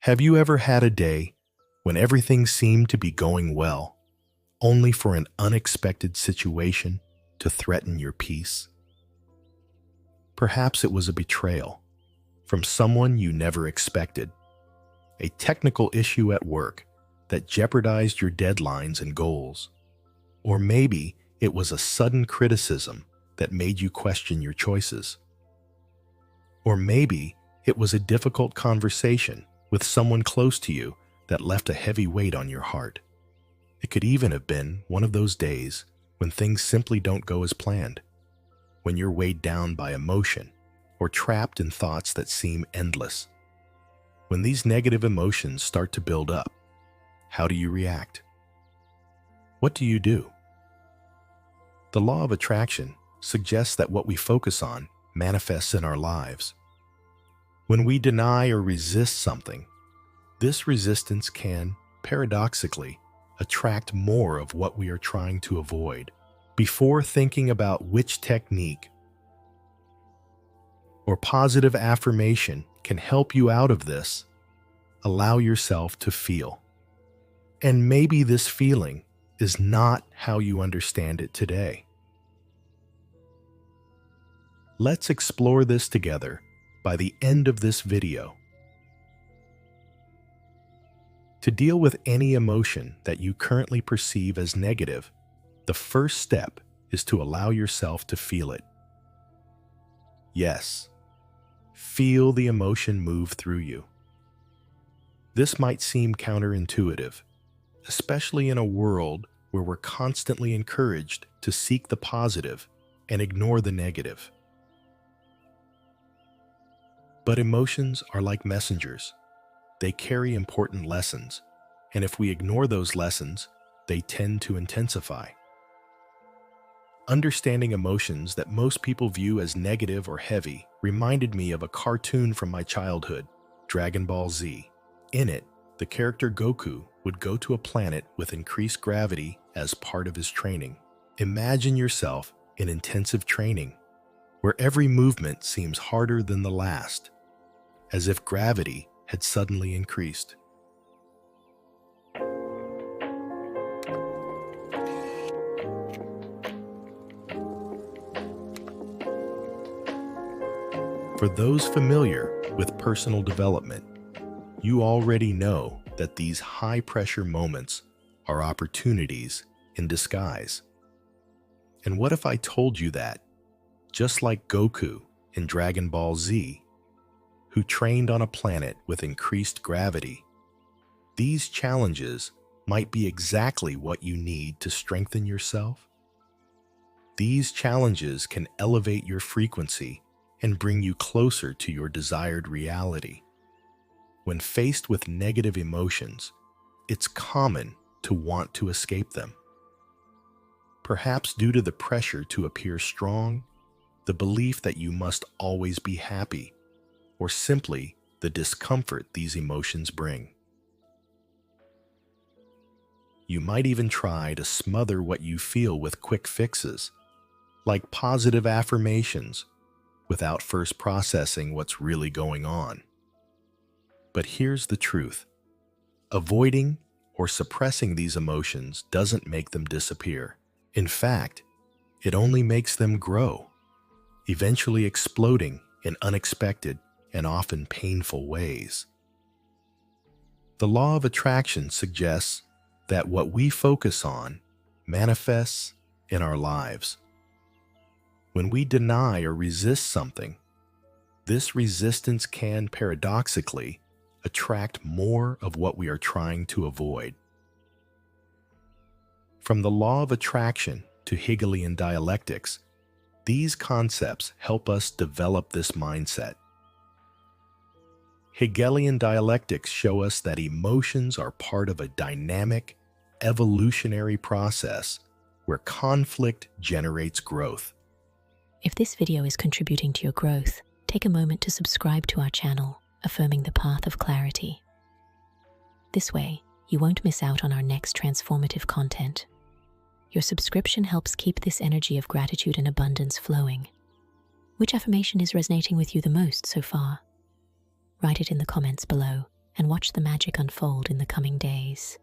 Have you ever had a day when everything seemed to be going well, only for an unexpected situation to threaten your peace? Perhaps it was a betrayal from someone you never expected, a technical issue at work that jeopardized your deadlines and goals, or maybe it was a sudden criticism that made you question your choices. Or maybe it was a difficult conversation with someone close to you that left a heavy weight on your heart. It could even have been one of those days when things simply don't go as planned, when you're weighed down by emotion or trapped in thoughts that seem endless. When these negative emotions start to build up, how do you react? What do you do? The law of attraction suggests that what we focus on manifests in our lives. When we deny or resist something, this resistance can, paradoxically, attract more of what we are trying to avoid. Before thinking about which technique or positive affirmation can help you out of this, allow yourself to feel. And maybe this feeling is not how you understand it today. Let's explore this together by the end of this video. To deal with any emotion that you currently perceive as negative, the first step is to allow yourself to feel it. Yes, feel the emotion move through you. This might seem counterintuitive, especially in a world where we're constantly encouraged to seek the positive and ignore the negative. But emotions are like messengers. They carry important lessons, and if we ignore those lessons, they tend to intensify. Understanding emotions that most people view as negative or heavy reminded me of a cartoon from my childhood, Dragon Ball Z. In it, the character Goku would go to a planet with increased gravity as part of his training. Imagine yourself in intensive training, where every movement seems harder than the last, as if gravity had suddenly increased. For those familiar with personal development, you already know that these high-pressure moments are opportunities in disguise. And what if I told you that, just like Goku in Dragon Ball Z, who trained on a planet with increased gravity, these challenges might be exactly what you need to strengthen yourself? These challenges can elevate your frequency and bring you closer to your desired reality. When faced with negative emotions, it's common to want to escape them. Perhaps due to the pressure to appear strong, the belief that you must always be happy, or simply the discomfort these emotions bring. You might even try to smother what you feel with quick fixes, like positive affirmations, without first processing what's really going on. But here's the truth. Avoiding or suppressing these emotions doesn't make them disappear. In fact, it only makes them grow, eventually exploding in unexpected and often painful ways. The law of attraction suggests that what we focus on manifests in our lives. When we deny or resist something, this resistance can paradoxically attract more of what we are trying to avoid. From the law of attraction to Hegelian dialectics, these concepts help us develop this mindset. Hegelian dialectics show us that emotions are part of a dynamic, evolutionary process where conflict generates growth. If this video is contributing to your growth, take a moment to subscribe to our channel, affirming the path of clarity. This way, you won't miss out on our next transformative content. Your subscription helps keep this energy of gratitude and abundance flowing. Which affirmation is resonating with you the most so far? Write it in the comments below, and watch the magic unfold in the coming days.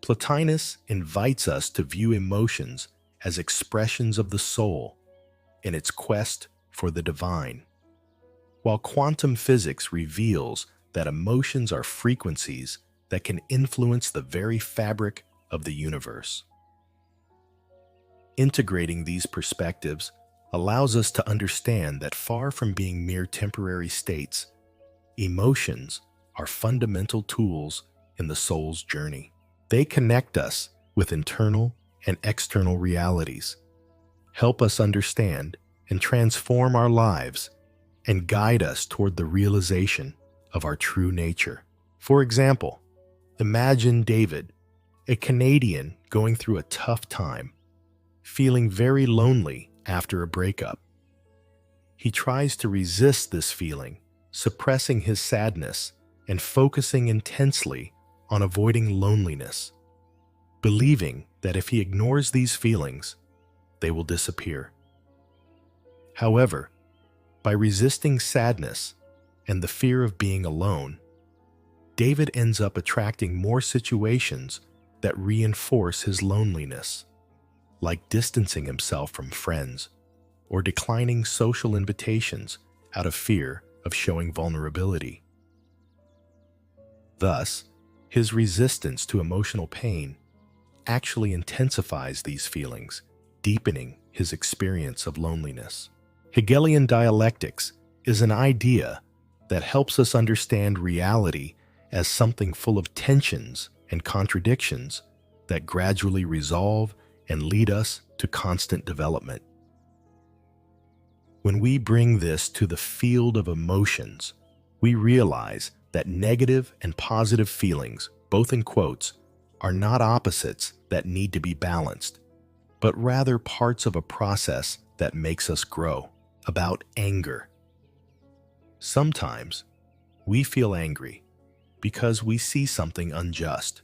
Plotinus invites us to view emotions as expressions of the soul in its quest for the divine, while quantum physics reveals that emotions are frequencies that can influence the very fabric of the universe. Integrating these perspectives allows us to understand that far from being mere temporary states, emotions are fundamental tools in the soul's journey. They connect us with internal and external realities, help us understand and transform our lives, and guide us toward the realization of our true nature. For example, imagine David, a Canadian going through a tough time, feeling very lonely after a breakup. He tries to resist this feeling, suppressing his sadness and focusing intensely on avoiding loneliness, believing that if he ignores these feelings, they will disappear. However, by resisting sadness and the fear of being alone, David ends up attracting more situations that reinforce his loneliness, like distancing himself from friends or declining social invitations out of fear of showing vulnerability. Thus, his resistance to emotional pain actually intensifies these feelings, deepening his experience of loneliness. Hegelian dialectics is an idea that helps us understand reality as something full of tensions and contradictions that gradually resolve and lead us to constant development. When we bring this to the field of emotions, we realize that negative and positive feelings, both in quotes, are not opposites that need to be balanced, but rather parts of a process that makes us grow. About anger. Sometimes we feel angry because we see something unjust.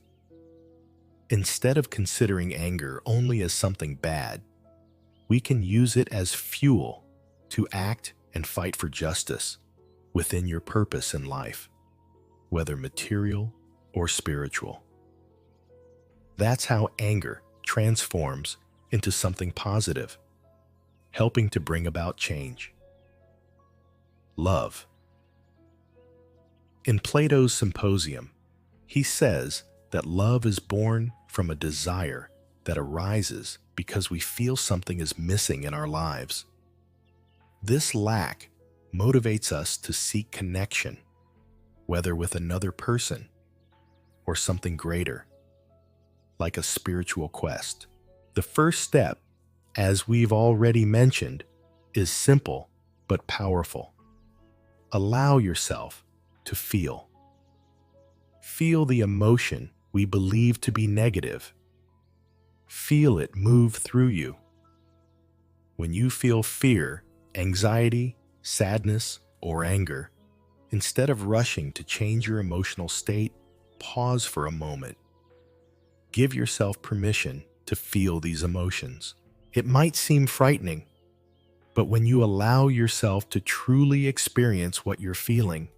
Instead of considering anger only as something bad, we can use it as fuel to act and fight for justice within your purpose in life, whether material or spiritual. That's how anger transforms into something positive, helping to bring about change. Love. In Plato's Symposium, he says that love is born from a desire that arises because we feel something is missing in our lives. This lack motivates us to seek connection, whether with another person or something greater, like a spiritual quest. The first step, as we've already mentioned, is simple but powerful. Allow yourself to feel. Feel the emotion we believe to be negative. Feel it move through you. When you feel fear, anxiety, sadness, or anger, instead of rushing to change your emotional state, pause for a moment. Give yourself permission to feel these emotions. It might seem frightening, but when you allow yourself to truly experience what you're feeling,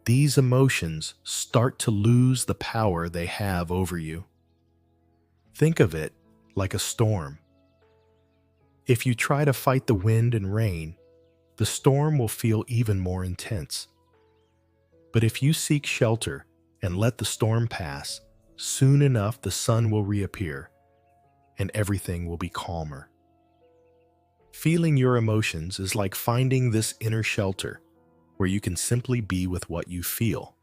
these emotions start to lose the power they have over you. Think of it like a storm. If you try to fight the wind and rain, the storm will feel even more intense. But if you seek shelter and let the storm pass, soon enough the sun will reappear and everything will be calmer. Feeling your emotions is like finding this inner shelter where you can simply be with what you feel,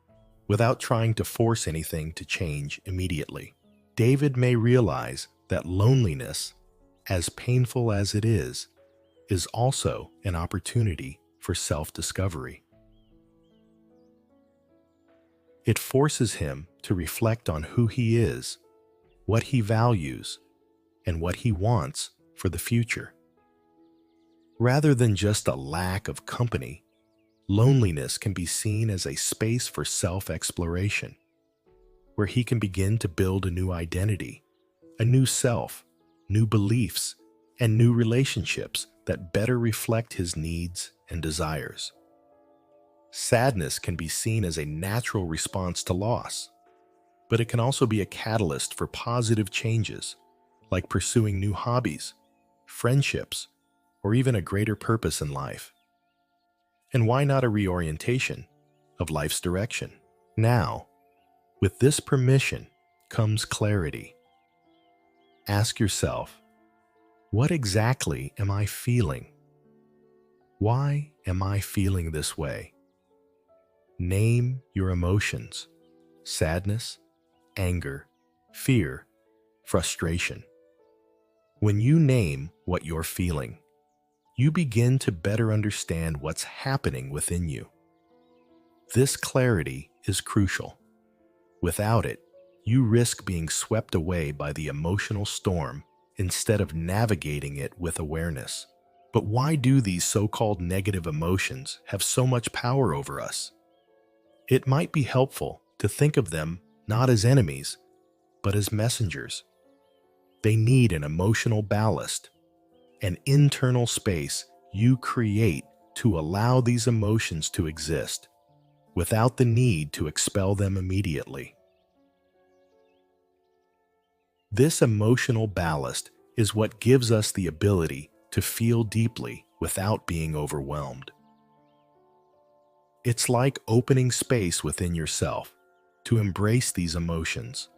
without trying to force anything to change immediately. David may realize that loneliness, as painful as it is also an opportunity for self-discovery. It forces him to reflect on who he is, what he values, and what he wants for the future. Rather than just a lack of company, loneliness can be seen as a space for self-exploration, where he can begin to build a new identity, a new self, new beliefs, and new relationships that better reflect his needs and desires. Sadness can be seen as a natural response to loss, but it can also be a catalyst for positive changes, like pursuing new hobbies, friendships, or even a greater purpose in life. And why not a reorientation of life's direction? Now, with this permission comes clarity. Ask yourself, what exactly am I feeling? Why am I feeling this way? Name your emotions: sadness, anger, fear, frustration. When you name what you're feeling, you begin to better understand what's happening within you. This clarity is crucial. Without it, you risk being swept away by the emotional storm instead of navigating it with awareness. But why do these so-called negative emotions have so much power over us? It might be helpful to think of them not as enemies, but as messengers. They need an emotional ballast, an internal space you create to allow these emotions to exist, without the need to expel them immediately. This emotional ballast is what gives us the ability to feel deeply without being overwhelmed. It's like opening space within yourself to embrace these emotions,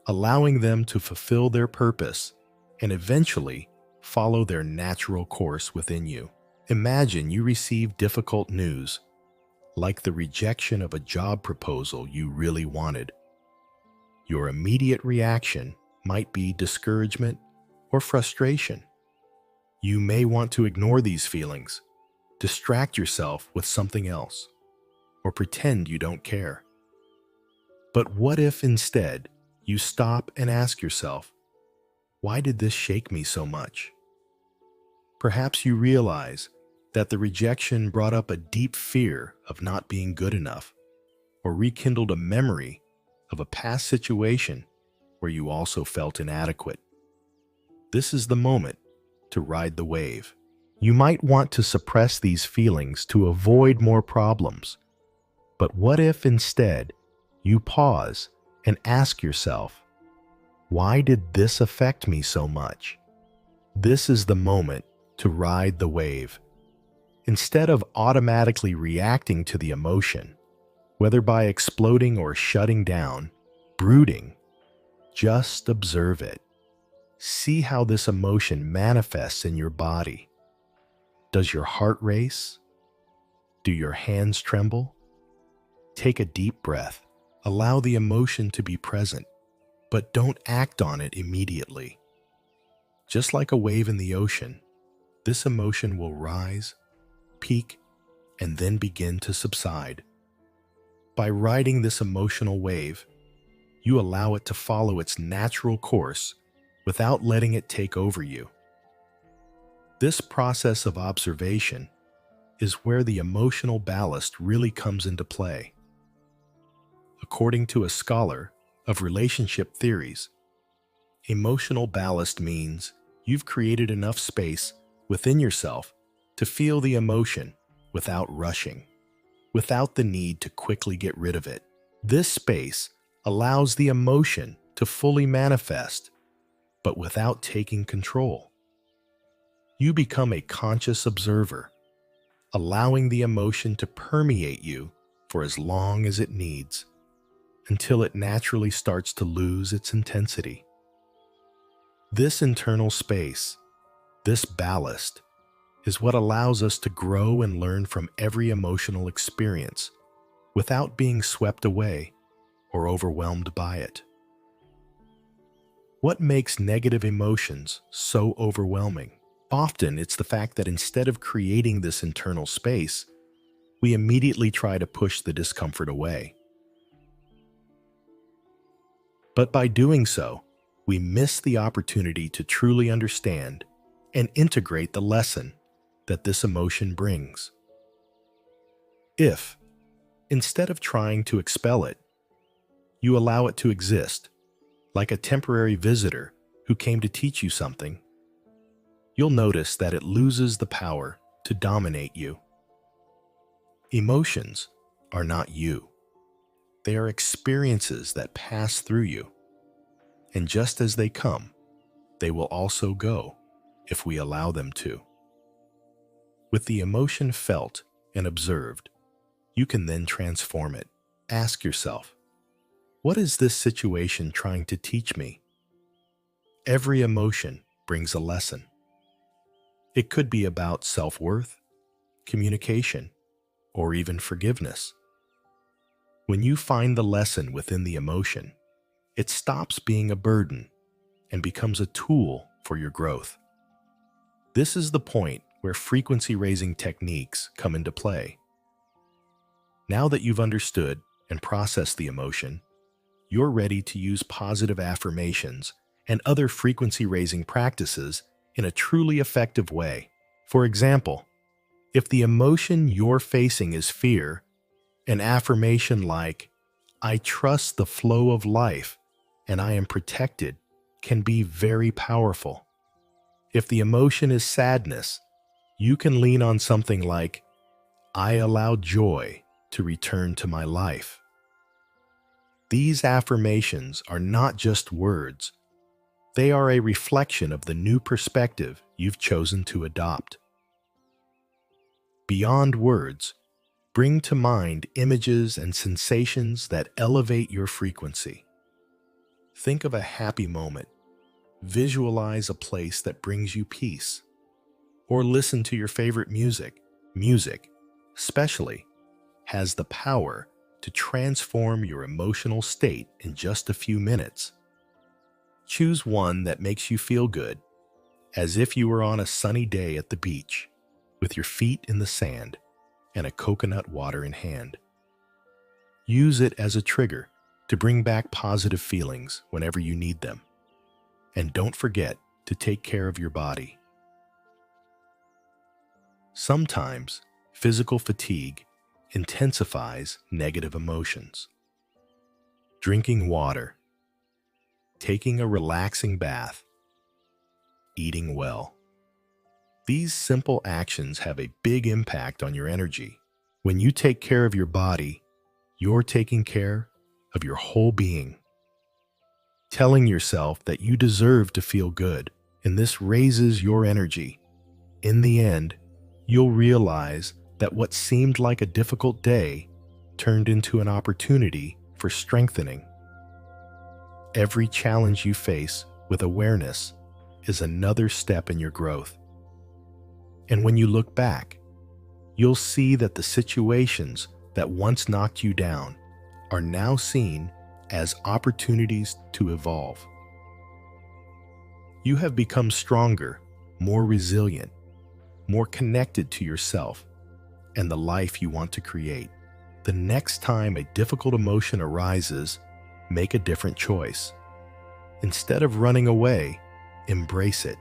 allowing them to fulfill their purpose and eventually follow their natural course within you. Imagine you receive difficult news, like the rejection of a job proposal you really wanted. Your immediate reaction might be discouragement or frustration. You may want to ignore these feelings, distract yourself with something else, or pretend you don't care. But what if instead you stop and ask yourself, why did this shake me so much? Perhaps you realize that the rejection brought up a deep fear of not being good enough, or rekindled a memory of a past situation where you also felt inadequate. This is the moment to ride the wave. You might want to suppress these feelings to avoid more problems. But what if instead you pause and ask yourself, why did this affect me so much? This is the moment to ride the wave. Instead of automatically reacting to the emotion, whether by exploding or shutting down, brooding, just observe it. See how this emotion manifests in your body. Does your heart race? Do your hands tremble? Take a deep breath. Allow the emotion to be present, but don't act on it immediately. Just like a wave in the ocean, this emotion will rise, peak, and then begin to subside. By riding this emotional wave, you allow it to follow its natural course without letting it take over you. This process of observation is where the emotional ballast really comes into play. According to a scholar of relationship theories, emotional ballast means you've created enough space within yourself to feel the emotion without rushing, without the need to quickly get rid of it. This space allows the emotion to fully manifest, but without taking control. You become a conscious observer, allowing the emotion to permeate you for as long as it needs, until it naturally starts to lose its intensity. This internal space, this ballast, is what allows us to grow and learn from every emotional experience without being swept away or overwhelmed by it. What makes negative emotions so overwhelming? Often it's the fact that instead of creating this internal space, we immediately try to push the discomfort away. But by doing so, we miss the opportunity to truly understand and integrate the lesson that this emotion brings. If, instead of trying to expel it, you allow it to exist, like a temporary visitor who came to teach you something, you'll notice that it loses the power to dominate you. Emotions are not you. They are experiences that pass through you. And just as they come, they will also go if we allow them to. With the emotion felt and observed, you can then transform it. Ask yourself, what is this situation trying to teach me? Every emotion brings a lesson. It could be about self-worth, communication, or even forgiveness. When you find the lesson within the emotion, it stops being a burden and becomes a tool for your growth. This is the point where frequency-raising techniques come into play. Now that you've understood and processed the emotion, you're ready to use positive affirmations and other frequency-raising practices in a truly effective way. For example, if the emotion you're facing is fear, an affirmation like, "I trust the flow of life and I am protected," can be very powerful. If the emotion is sadness, you can lean on something like, "I allow joy to return to my life." These affirmations are not just words. They are a reflection of the new perspective you've chosen to adopt. Beyond words, bring to mind images and sensations that elevate your frequency. Think of a happy moment. Visualize a place that brings you peace. Or listen to your favorite music. Music, especially, has the power to transform your emotional state in just a few minutes. Choose one that makes you feel good, as if you were on a sunny day at the beach, with your feet in the sand and a coconut water in hand. Use it as a trigger to bring back positive feelings whenever you need them. And don't forget to take care of your body. Sometimes, physical fatigue intensifies negative emotions. Drinking water, taking a relaxing bath, eating well. These simple actions have a big impact on your energy. When you take care of your body, you're taking care of your whole being. Telling yourself that you deserve to feel good, and this raises your energy. In the end, you'll realize that what seemed like a difficult day turned into an opportunity for strengthening. Every challenge you face with awareness is another step in your growth. And when you look back, you'll see that the situations that once knocked you down are now seen as opportunities to evolve. You have become stronger, more resilient, more connected to yourself and the life you want to create. The next time a difficult emotion arises, make a different choice. Instead of running away, embrace it.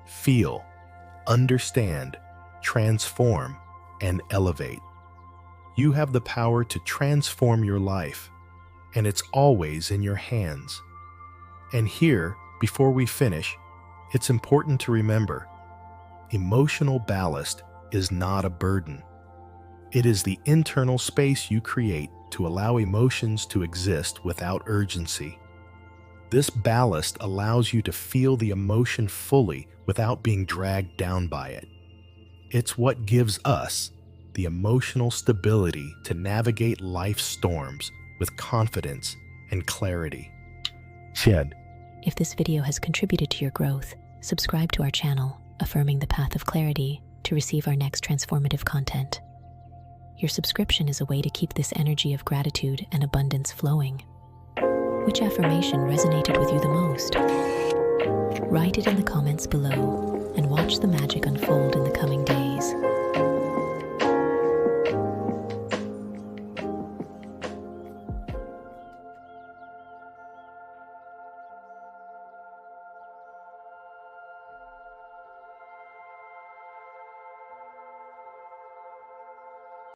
Feel, understand, transform, and elevate. You have the power to transform your life, and it's always in your hands. And here, before we finish, it's important to remember, emotional ballast is not a burden. It is the internal space you create to allow emotions to exist without urgency. This ballast allows you to feel the emotion fully without being dragged down by it. It's what gives us the emotional stability to navigate life's storms with confidence and clarity. Shed. If this video has contributed to your growth, subscribe to our channel, Affirming the Path of Clarity, to receive our next transformative content. Your subscription is a way to keep this energy of gratitude and abundance flowing. Which affirmation resonated with you the most? Write it in the comments below and watch the magic unfold in the coming days.